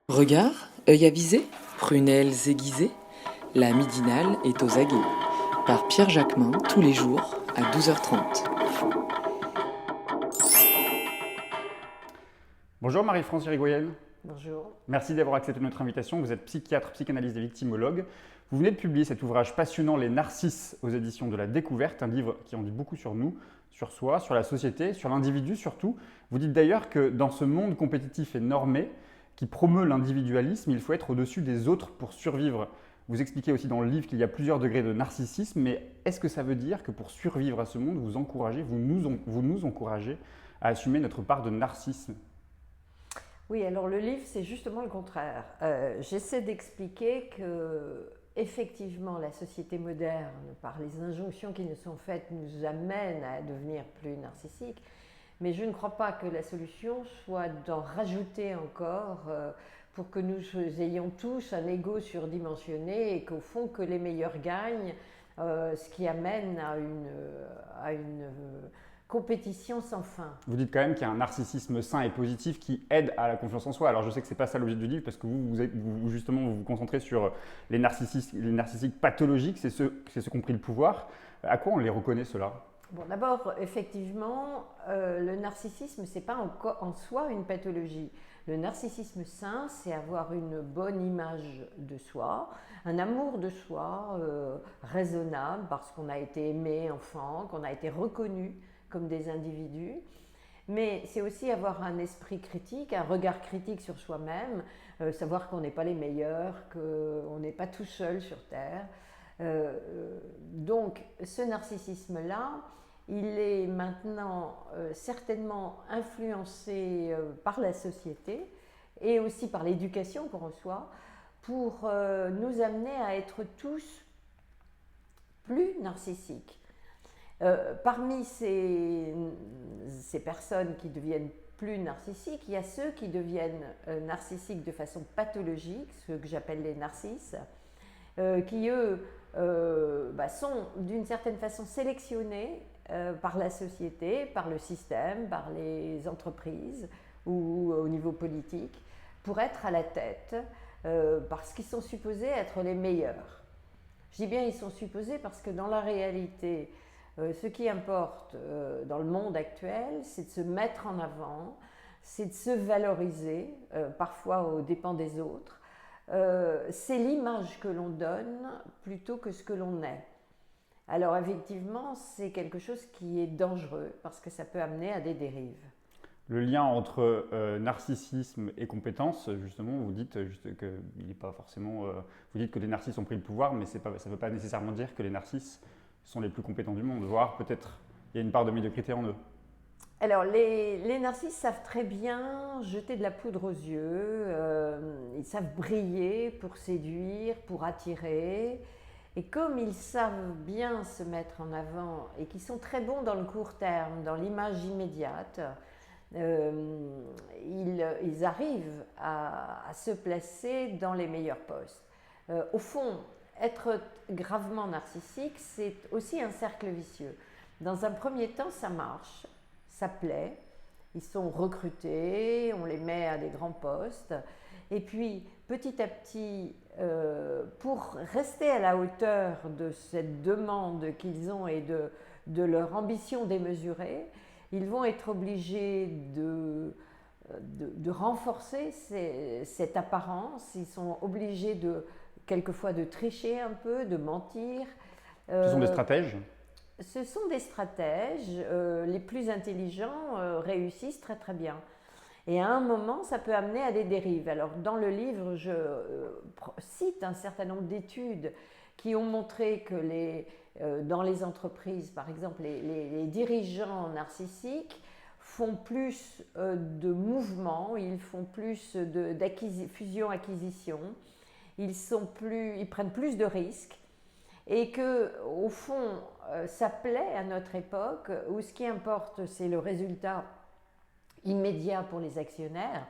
Regard, œil avisé, prunelles aiguisées, la midinale est aux aguets. Par Pierre Jacquemin, tous les jours, à 12h30. Bonjour Marie-France Irigoyen, Bonjour. merci d'avoir accepté notre invitation. Vous êtes psychiatre, psychanalyste et victimologue. Vous venez de publier cet ouvrage passionnant Les Narcisses aux éditions de la Découverte, un livre qui en dit beaucoup sur nous, sur soi, sur la société, sur l'individu surtout. Vous dites d'ailleurs que dans ce monde compétitif et normé qui promeut l'individualisme, il faut être au-dessus des autres pour survivre. Vous expliquez aussi dans le livre qu'il y a plusieurs degrés de narcissisme, mais est-ce que ça veut dire que pour survivre à ce monde, vous nous encouragez à assumer notre part de narcissisme? Oui, alors le livre, c'est justement le contraire. J'essaie d'expliquer que, effectivement, la société moderne, par les injonctions qui nous sont faites, nous amène à devenir plus narcissique. Mais je ne crois pas que la solution soit d'en rajouter encore pour que nous ayons tous un ego surdimensionné et qu'au fond, que les meilleurs gagnent, ce qui amène à une compétition sans fin. Vous dites quand même qu'il y a un narcissisme sain et positif qui aide à la confiance en soi. Alors je sais que ce n'est pas ça l'objet du livre parce que justement vous vous concentrez sur les narcissiques pathologiques, c'est ceux qui ont pris le pouvoir. À quoi on les reconnaît ceux-là? Bon, d'abord, effectivement, le narcissisme, c'est pas en soi une pathologie. Le narcissisme sain, c'est avoir une bonne image de soi, un amour de soi raisonnable parce qu'on a été aimé enfant, qu'on a été reconnu comme des individus. Mais c'est aussi avoir un esprit critique, un regard critique sur soi-même, savoir qu'on n'est pas les meilleurs, qu'on n'est pas tout seul sur Terre. Donc, ce narcissisme-là, il est maintenant certainement influencé par la société et aussi par l'éducation qu'on reçoit pour nous amener à être tous plus narcissiques. Parmi ces personnes qui deviennent plus narcissiques, il y a ceux qui deviennent narcissiques de façon pathologique, ceux que j'appelle les narcisses, qui eux sont d'une certaine façon sélectionnés par la société, par le système, par les entreprises ou au niveau politique pour être à la tête parce qu'ils sont supposés être les meilleurs. Je dis bien ils sont supposés parce que dans la réalité, ce qui importe dans le monde actuel, c'est de se mettre en avant, c'est de se valoriser, parfois aux dépens des autres. C'est l'image que l'on donne plutôt que ce que l'on est. Alors effectivement, c'est quelque chose qui est dangereux parce que ça peut amener à des dérives. Le lien entre narcissisme et compétence, justement, vous dites que il n'est pas forcément. Vous dites que les narcisses ont pris le pouvoir, mais ça ne veut pas nécessairement dire que les narcisses sont les plus compétents du monde, voire peut-être il y a une part de médiocrité en eux. Alors les narcisses savent très bien jeter de la poudre aux yeux, ils savent briller pour séduire, pour attirer. Et comme ils savent bien se mettre en avant et qu'ils sont très bons dans le court terme, dans l'image immédiate, ils arrivent à se placer dans les meilleurs postes. Au fond, être gravement narcissique, c'est aussi un cercle vicieux. Dans un premier temps, ça marche, ça plaît, ils sont recrutés, on les met à des grands postes. Et puis, petit à petit, pour rester à la hauteur de cette demande qu'ils ont et de leur ambition démesurée, ils vont être obligés de renforcer cette apparence, ils sont obligés quelquefois de tricher un peu, de mentir. Ce sont des stratèges. Ce sont des stratèges, les plus intelligents réussissent très très bien. Et à un moment, ça peut amener à des dérives. Alors, dans le livre, je cite un certain nombre d'études qui ont montré que dans les entreprises, par exemple, les dirigeants narcissiques font plus de mouvements, ils font plus de fusion-acquisition, ils prennent plus de risques et que, au fond, ça plaît à notre époque où ce qui importe, c'est le résultat immédiat pour les actionnaires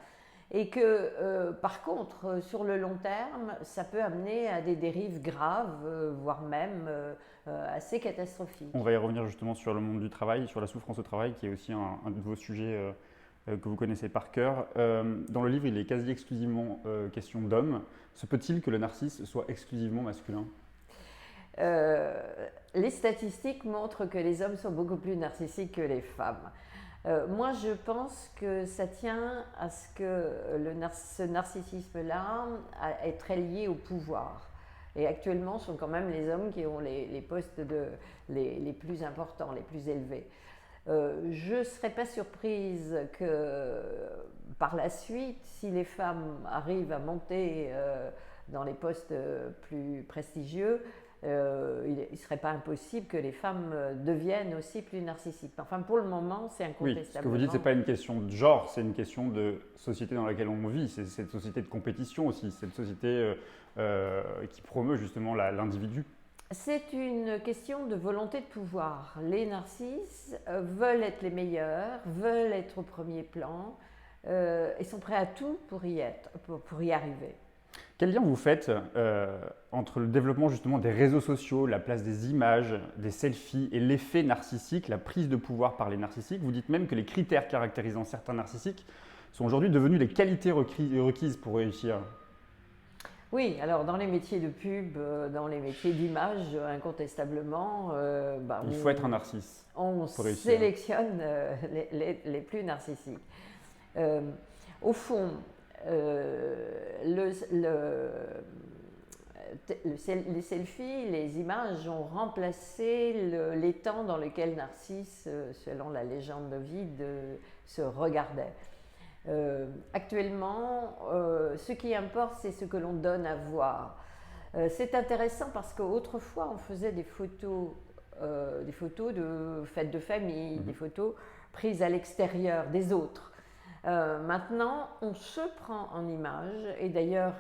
et que par contre sur le long terme ça peut amener à des dérives graves voire même assez catastrophiques. On va y revenir justement sur le monde du travail, sur la souffrance au travail qui est aussi un de vos sujets que vous connaissez par cœur. Dans le livre, il est quasi exclusivement question d'hommes. Se peut-il que le narcisse soit exclusivement masculin? Les statistiques montrent que les hommes sont beaucoup plus narcissiques que les femmes. Moi, je pense que ça tient à ce que ce narcissisme-là est très lié au pouvoir. Et actuellement, ce sont quand même les hommes qui ont les postes les plus importants, les plus élevés. Je ne serais pas surprise que par la suite, si les femmes arrivent à monter dans les postes plus prestigieux, il ne serait pas impossible que les femmes deviennent aussi plus narcissiques. Enfin, pour le moment, c'est incontestablement. Oui, ce que vous dites, ce n'est pas une question de genre, c'est une question de société dans laquelle on vit. C'est cette société de compétition aussi, cette société qui promeut justement l'individu. C'est une question de volonté de pouvoir. Les narcisses veulent être les meilleurs, veulent être au premier plan et sont prêts à tout pour y arriver. Quel lien vous faites entre le développement justement des réseaux sociaux, la place des images, des selfies et l'effet narcissique, la prise de pouvoir par les narcissiques? Vous dites même que les critères caractérisant certains narcissiques sont aujourd'hui devenus les qualités requises pour réussir. Oui, alors dans les métiers de pub, dans les métiers d'image, incontestablement, il faut être un narcisse. On sélectionne les plus narcissiques. Au fond, les selfies, les images ont remplacé les temps dans lesquels Narcisse, selon la légende de Ovide, se regardait. Actuellement, ce qui importe, c'est ce que l'on donne à voir. C'est intéressant parce qu'autrefois, on faisait des photos de fêtes de famille, des photos prises à l'extérieur des autres. Maintenant, on se prend en image et d'ailleurs,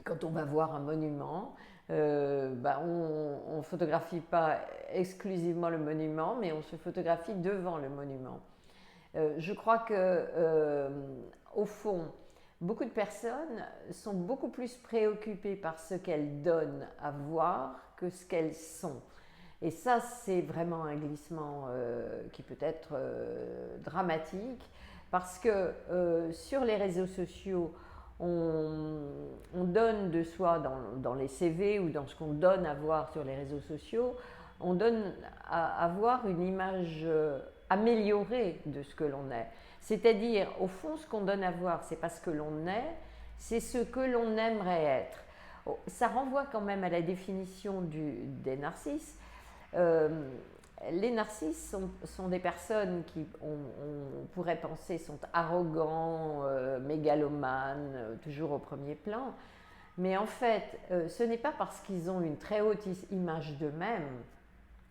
quand on va voir un monument, on ne photographie pas exclusivement le monument, mais on se photographie devant le monument. Je crois que, au fond, beaucoup de personnes sont beaucoup plus préoccupées par ce qu'elles donnent à voir que ce qu'elles sont. Et ça, c'est vraiment un glissement qui peut être dramatique, parce que sur les réseaux sociaux, on donne de soi dans les CV ou dans ce qu'on donne à voir sur les réseaux sociaux, on donne à voir une image améliorée de ce que l'on est. C'est-à-dire, au fond, ce qu'on donne à voir, c'est pas ce que l'on est, c'est ce que l'on aimerait être. Ça renvoie quand même à la définition des narcisses. Les narcisses sont des personnes qui, on pourrait penser, sont arrogants, mégalomanes, toujours au premier plan. Mais en fait, ce n'est pas parce qu'ils ont une très haute image d'eux-mêmes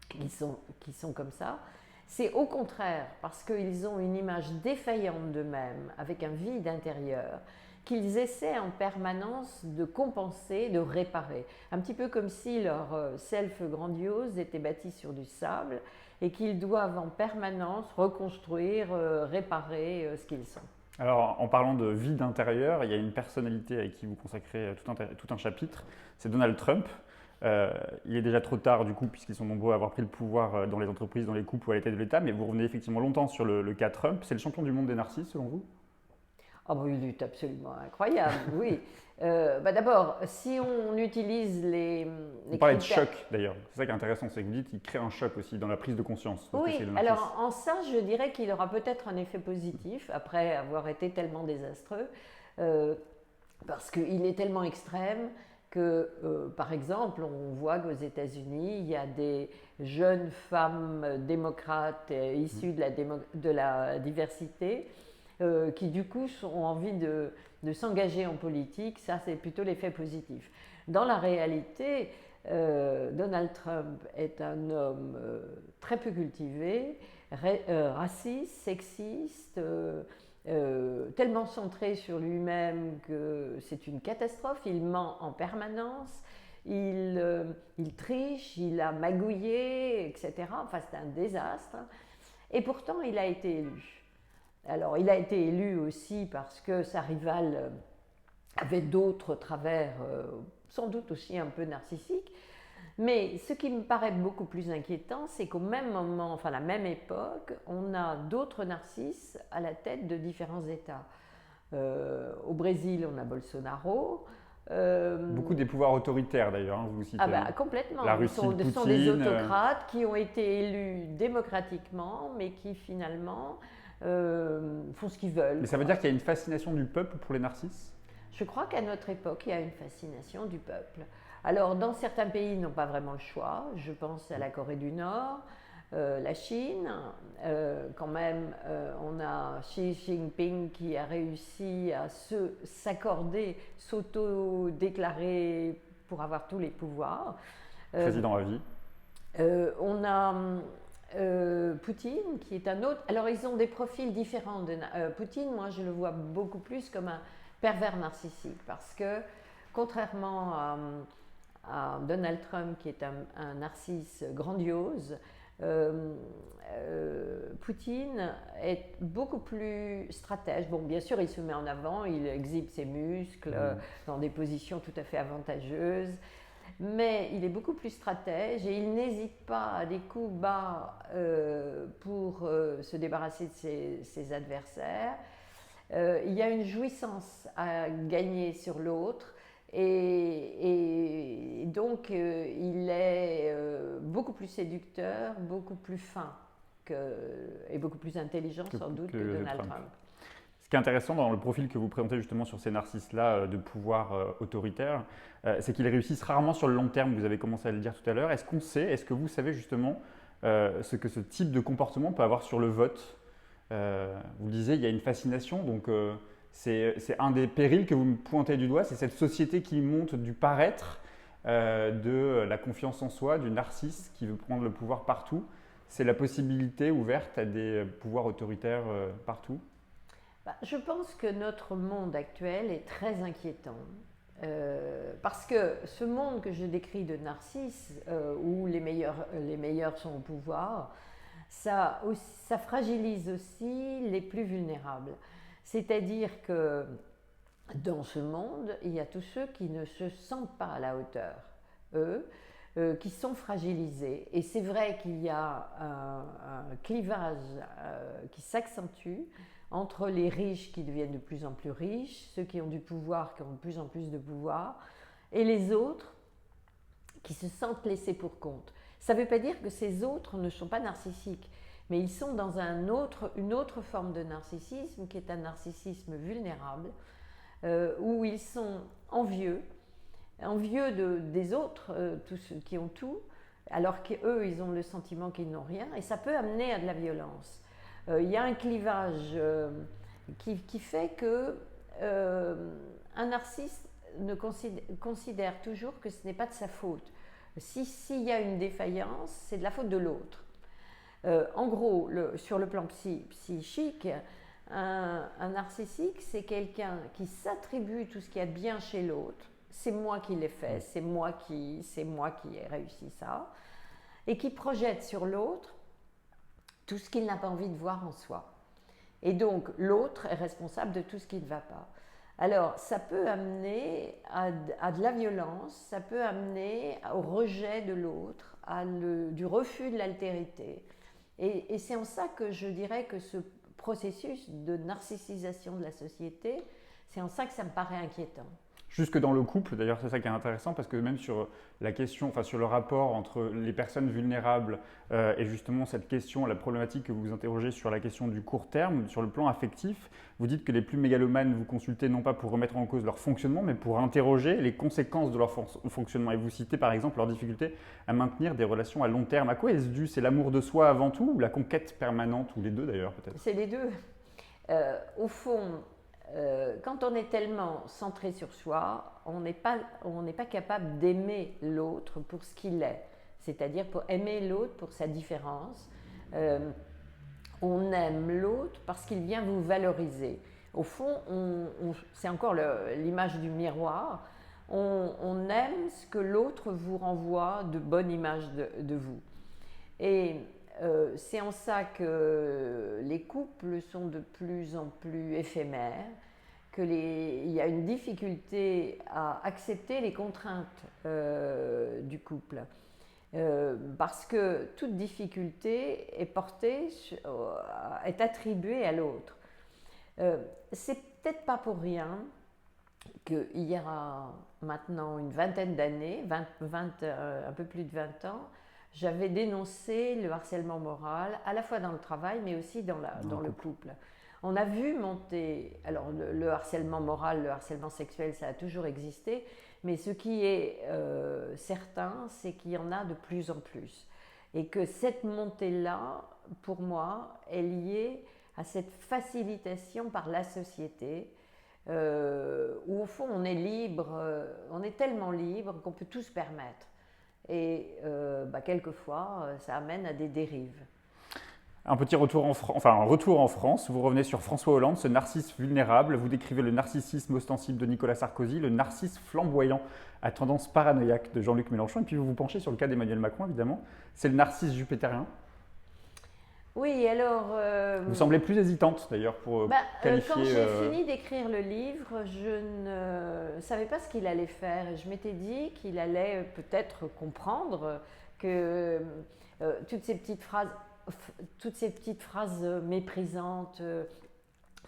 qu'ils sont comme ça. C'est au contraire parce qu'ils ont une image défaillante d'eux-mêmes, avec un vide intérieur, qu'ils essaient en permanence de compenser, de réparer. Un petit peu comme si leur self grandiose était bâti sur du sable et qu'ils doivent en permanence reconstruire, réparer ce qu'ils sont. Alors, en parlant de vide intérieur, il y a une personnalité avec qui vous consacrez tout un chapitre, c'est Donald Trump. Il est déjà trop tard du coup, puisqu'ils sont nombreux à avoir pris le pouvoir dans les entreprises, dans les couples ou à la tête de l'État, mais vous revenez effectivement longtemps sur le cas Trump. C'est le champion du monde des narcisses selon vous? Oh bah, il est absolument incroyable, oui. D'abord, si on utilise les on parlait de choc d'ailleurs, c'est ça qui est intéressant, c'est que vous dites qu'il crée un choc aussi dans la prise de conscience. Oui, alors en ça, je dirais qu'il aura peut-être un effet positif après avoir été tellement désastreux, parce qu'il est tellement extrême que, par exemple, on voit qu'aux États-Unis, il y a des jeunes femmes démocrates issues de la diversité qui, du coup, ont envie de s'engager en politique. Ça, c'est plutôt l'effet positif. Dans la réalité, Donald Trump est un homme très peu cultivé, raciste, sexiste, tellement centré sur lui-même que c'est une catastrophe. Il ment en permanence, il triche, il a magouillé, etc. Enfin, c'est un désastre. Et pourtant, il a été élu. Alors, il a été élu aussi parce que sa rivale avait d'autres travers, sans doute aussi un peu narcissiques. Mais ce qui me paraît beaucoup plus inquiétant, c'est qu'au même moment, enfin à la même époque, on a d'autres narcisses à la tête de différents États. Au Brésil, on a Bolsonaro. Beaucoup des pouvoirs autoritaires d'ailleurs, hein, vous citez. Complètement. La Russie, Ce sont des autocrates qui ont été élus démocratiquement, mais qui finalement font ce qu'ils veulent. Mais ça veut dire qu'il y a une fascination du peuple pour les narcisses? Je crois qu'à notre époque, il y a une fascination du peuple. Alors, dans certains pays, ils n'ont pas vraiment le choix. Je pense à la Corée du Nord, la Chine. Quand même, on a Xi Jinping qui a réussi à s'accorder, s'auto-déclarer pour avoir tous les pouvoirs. Président à vie. On a Poutine qui est un autre. Alors, ils ont des profils différents. Poutine, moi, je le vois beaucoup plus comme un pervers narcissique parce que, contrairement à Donald Trump qui est un narcisse grandiose, Poutine est beaucoup plus stratège. Bon, bien sûr, il se met en avant, il exhibe ses muscles dans des positions tout à fait avantageuses, mais il est beaucoup plus stratège et il n'hésite pas à des coups bas pour se débarrasser de ses adversaires. Il y a une jouissance à gagner sur l'autre. Et donc, il est beaucoup plus séducteur, beaucoup plus fin et beaucoup plus intelligent sans doute que Donald Trump. Ce qui est intéressant dans le profil que vous présentez justement sur ces narcisses-là de pouvoir autoritaire, c'est qu'ils réussissent rarement sur le long terme, vous avez commencé à le dire tout à l'heure. Est-ce que vous savez justement ce que ce type de comportement peut avoir sur le vote? Vous le disiez, il y a une fascination, donc c'est un des périls que vous me pointez du doigt, c'est cette société qui monte du paraître, de la confiance en soi, du narcisse qui veut prendre le pouvoir partout. C'est la possibilité ouverte à des pouvoirs autoritaires partout? Je pense que notre monde actuel est très inquiétant. Parce que ce monde que je décris de narcisse, où les meilleurs sont au pouvoir, ça fragilise aussi les plus vulnérables. C'est-à-dire que dans ce monde, il y a tous ceux qui ne se sentent pas à la hauteur, qui sont fragilisés. Et c'est vrai qu'il y a un clivage qui s'accentue entre les riches qui deviennent de plus en plus riches, ceux qui ont du pouvoir, qui ont de plus en plus de pouvoir, et les autres qui se sentent laissés pour compte. Ça ne veut pas dire que ces autres ne sont pas narcissiques, mais ils sont dans une autre forme de narcissisme qui est un narcissisme vulnérable, où ils sont envieux des autres, tous ceux qui ont tout, alors qu'eux, ils ont le sentiment qu'ils n'ont rien, et ça peut amener à de la violence. Il y a un clivage qui fait que un narcisse considère toujours que ce n'est pas de sa faute. S'il y a une défaillance, c'est de la faute de l'autre. En gros, sur le plan psychique, un narcissique, c'est quelqu'un qui s'attribue tout ce qu'il y a de bien chez l'autre. C'est moi qui l'ai fait, c'est moi qui ai réussi ça. Et qui projette sur l'autre tout ce qu'il n'a pas envie de voir en soi. Et donc, l'autre est responsable de tout ce qui ne va pas. Alors, ça peut amener à de la violence, ça peut amener au rejet de l'autre, du refus de l'altérité. Et c'est en ça que je dirais que ce processus de narcissisation de la société, c'est en ça que ça me paraît inquiétant. Jusque dans le couple, d'ailleurs, c'est ça qui est intéressant parce que même sur la question, enfin sur le rapport entre les personnes vulnérables et justement cette question, la problématique que vous interrogez sur la question du court terme, sur le plan affectif, vous dites que les plus mégalomanes vous consultez non pas pour remettre en cause leur fonctionnement, mais pour interroger les conséquences de leur fonctionnement. Et vous citez par exemple leur difficulté à maintenir des relations à long terme. À quoi est-ce dû? C'est l'amour de soi avant tout ou la conquête permanente, ou les deux d'ailleurs peut-être? C'est les deux. Au fond, quand on est tellement centré sur soi, on n'est pas capable d'aimer l'autre pour ce qu'il est, c'est-à-dire pour aimer l'autre pour sa différence. On aime l'autre parce qu'il vient vous valoriser. Au fond, c'est encore l'image du miroir. On aime ce que l'autre vous renvoie de bonne image de vous. Et c'est en ça que les couples sont de plus en plus éphémères, il y a une difficulté à accepter les contraintes du couple. Parce que toute difficulté est attribuée à l'autre. C'est peut-être pas pour rien qu'il y a maintenant une vingtaine d'années, un peu plus de 20 ans, j'avais dénoncé le harcèlement moral, à la fois dans le travail, mais aussi dans le couple. On a vu monter, alors le harcèlement moral, le harcèlement sexuel, ça a toujours existé, mais ce qui est certain, c'est qu'il y en a de plus en plus. Et que cette montée-là, pour moi, est liée à cette facilitation par la société, où au fond on est libre, on est tellement libre qu'on peut tout se permettre. Et quelquefois, ça amène à des dérives. Un petit retour un retour en France. Vous revenez sur François Hollande, ce narcisse vulnérable. Vous décrivez le narcissisme ostensible de Nicolas Sarkozy, le narcisse flamboyant à tendance paranoïaque de Jean-Luc Mélenchon. Et puis vous vous penchez sur le cas d'Emmanuel Macron, évidemment. C'est le narcisse jupétérien. Oui, alors… Vous semblez plus hésitante, d'ailleurs, pour qualifier… Quand j'ai fini d'écrire le livre, je ne savais pas ce qu'il allait faire. Et je m'étais dit qu'il allait peut-être comprendre que toutes ces petites phrases méprisantes,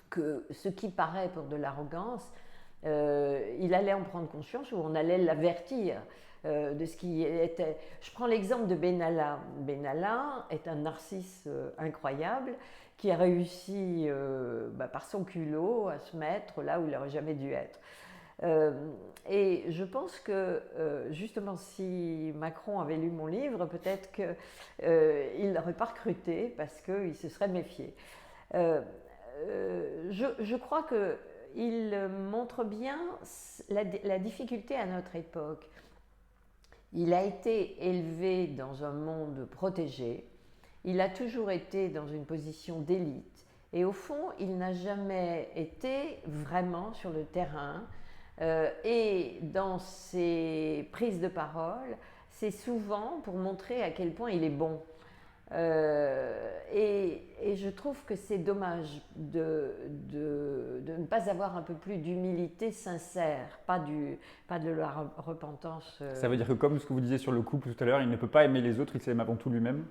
que ce qui paraît pour de l'arrogance, il allait en prendre conscience ou on allait l'avertir de ce qui était. Je prends l'exemple de Benalla. Benalla est un narcisse incroyable qui a réussi par son culot à se mettre là où il n'aurait jamais dû être. Et je pense que justement si Macron avait lu mon livre, peut-être qu'il ne l'aurait pas recruté parce qu'il se serait méfié. Je crois qu'il montre bien la difficulté à notre époque. Il a été élevé dans un monde protégé, il a toujours été dans une position d'élite et au fond il n'a jamais été vraiment sur le terrain. Et dans ses prises de parole, c'est souvent pour montrer à quel point il est bon. Et je trouve que c'est dommage de ne pas avoir un peu plus d'humilité sincère, pas de la repentance. Ça veut dire que comme ce que vous disiez sur le couple tout à l'heure, il ne peut pas aimer les autres, il s'aime avant tout lui-même?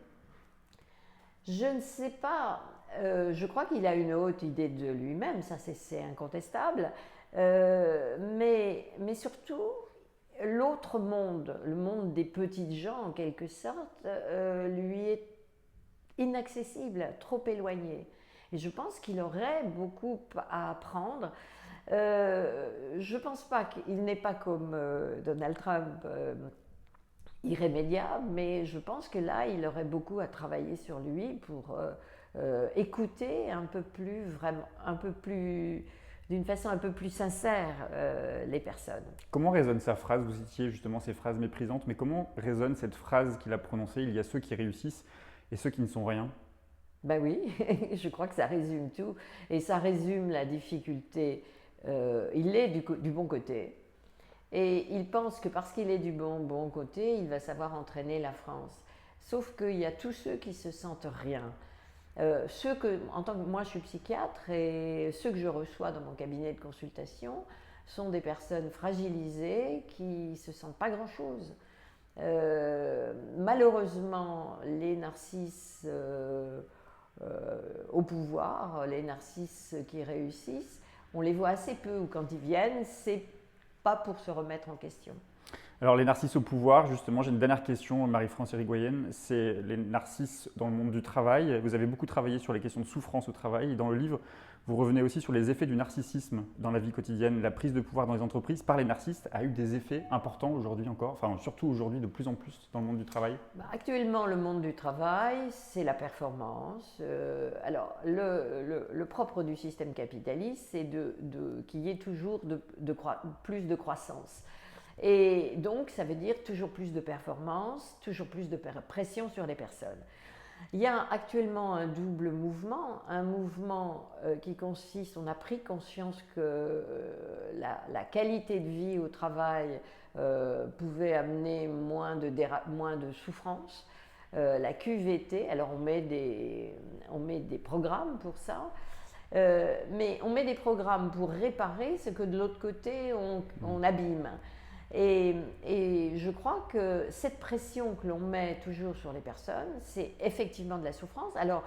Je ne sais pas. Je crois qu'il a une haute idée de lui-même, ça c'est incontestable. Mais surtout, l'autre monde, le monde des petites gens en quelque sorte, lui est inaccessible, trop éloigné. Et je pense qu'il aurait beaucoup à apprendre. Je ne pense pas qu'il n'est pas comme Donald Trump, irrémédiable, mais je pense que là, il aurait beaucoup à travailler sur lui pour écouter d'une façon un peu plus sincère les personnes. Comment résonne sa phrase? Vous citiez justement ces phrases méprisantes, mais comment résonne cette phrase qu'il a prononcée? Il y a ceux qui réussissent et ceux qui ne sont rien. Ben oui, je crois que ça résume tout. Et ça résume la difficulté. Il est du bon côté. Et il pense que parce qu'il est du bon côté, il va savoir entraîner la France. Sauf qu'il y a tous ceux qui se sentent rien. En tant que moi je suis psychiatre et ceux que je reçois dans mon cabinet de consultation sont des personnes fragilisées qui ne se sentent pas grand-chose. Malheureusement, les narcisses au pouvoir, les narcisses qui réussissent, on les voit assez peu ou quand ils viennent, c'est pas pour se remettre en question. Alors les narcisses au pouvoir, justement, j'ai une dernière question, Marie-France Irigoyen, c'est les narcisses dans le monde du travail. Vous avez beaucoup travaillé sur les questions de souffrance au travail et dans le livre, vous revenez aussi sur les effets du narcissisme dans la vie quotidienne. La prise de pouvoir dans les entreprises par les narcisses a eu des effets importants aujourd'hui encore, enfin surtout aujourd'hui de plus en plus dans le monde du travail. Actuellement, le monde du travail, c'est la performance. Alors le propre du système capitaliste, c'est qu'il y ait toujours plus de croissance. Et donc, ça veut dire toujours plus de performance, toujours plus de pression sur les personnes. Il y a actuellement un double mouvement, un mouvement qui consiste, on a pris conscience que la qualité de vie au travail pouvait amener moins de souffrance. La QVT, alors on met des programmes pour ça. Mais on met des programmes pour réparer ce que de l'autre côté on abîme. Et je crois que cette pression que l'on met toujours sur les personnes, c'est effectivement de la souffrance. Alors,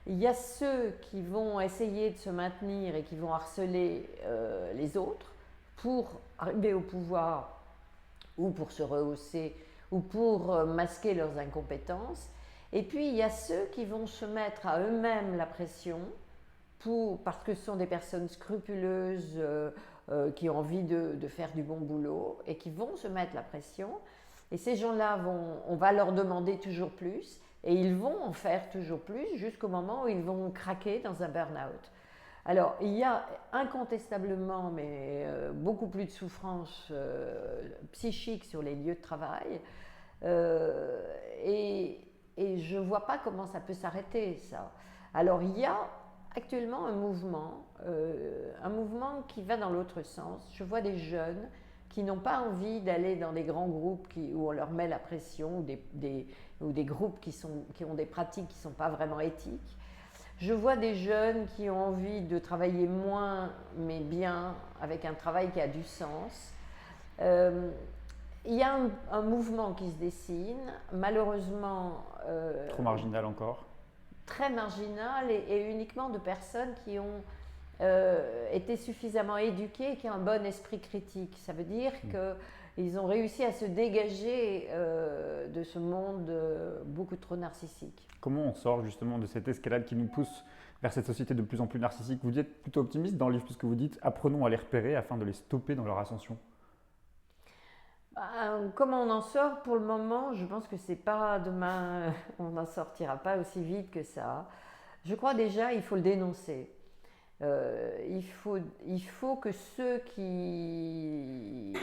il y a ceux qui vont essayer de se maintenir et qui vont harceler les autres pour arriver au pouvoir ou pour se rehausser ou pour masquer leurs incompétences. Et puis, il y a ceux qui vont se mettre à eux-mêmes la pression parce que ce sont des personnes scrupuleuses qui ont envie de faire du bon boulot et qui vont se mettre la pression. Et ces gens-là, on va leur demander toujours plus et ils vont en faire toujours plus jusqu'au moment où ils vont craquer dans un burn-out. Alors, il y a incontestablement, mais beaucoup plus de souffrance psychique sur les lieux de travail. Et je ne vois pas comment ça peut s'arrêter, ça. Alors, il y a actuellement un mouvement qui va dans l'autre sens. Je vois des jeunes qui n'ont pas envie d'aller dans des grands groupes où on leur met la pression, ou des groupes qui ont des pratiques qui ne sont pas vraiment éthiques. Je vois des jeunes qui ont envie de travailler moins, mais bien, avec un travail qui a du sens. Il y a un mouvement qui se dessine, malheureusement… Trop marginal encore. Très marginal et uniquement de personnes qui ont été suffisamment éduquées et qui ont un bon esprit critique. Ça veut dire qu'ils ont réussi à se dégager de ce monde beaucoup trop narcissique. Comment on sort justement de cette escalade qui nous pousse vers cette société de plus en plus narcissique? Vous êtes plutôt optimiste dans le livre puisque vous dites « apprenons à les repérer afin de les stopper dans leur ascension ». Comment on en sort pour le moment? Je pense que c'est pas demain, on n'en sortira pas aussi vite que ça. Je crois déjà il faut le dénoncer. Il faut que ceux qui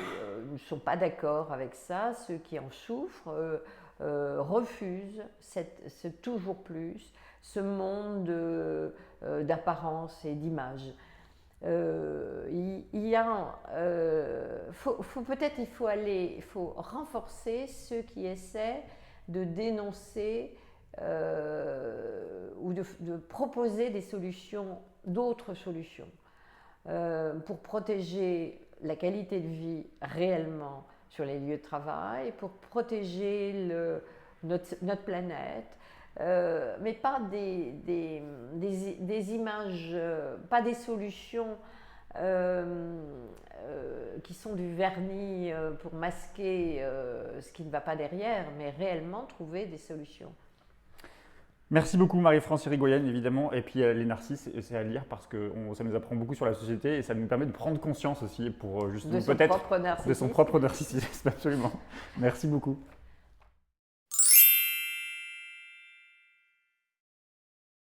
ne sont pas d'accord avec ça, ceux qui en souffrent, refusent ce toujours plus, ce monde d'apparence et d'image. Il faut renforcer ceux qui essaient de dénoncer ou de proposer des solutions, d'autres solutions, pour protéger la qualité de vie réellement sur les lieux de travail, pour protéger notre planète. Mais pas des images, pas des solutions qui sont du vernis pour masquer ce qui ne va pas derrière, mais réellement trouver des solutions. Merci beaucoup Marie-France Irigoyen, évidemment. Et puis les narcisses, c'est à lire parce que ça nous apprend beaucoup sur la société et ça nous permet de prendre conscience aussi pour justement peut-être de son propre narcissisme. Absolument. Merci beaucoup.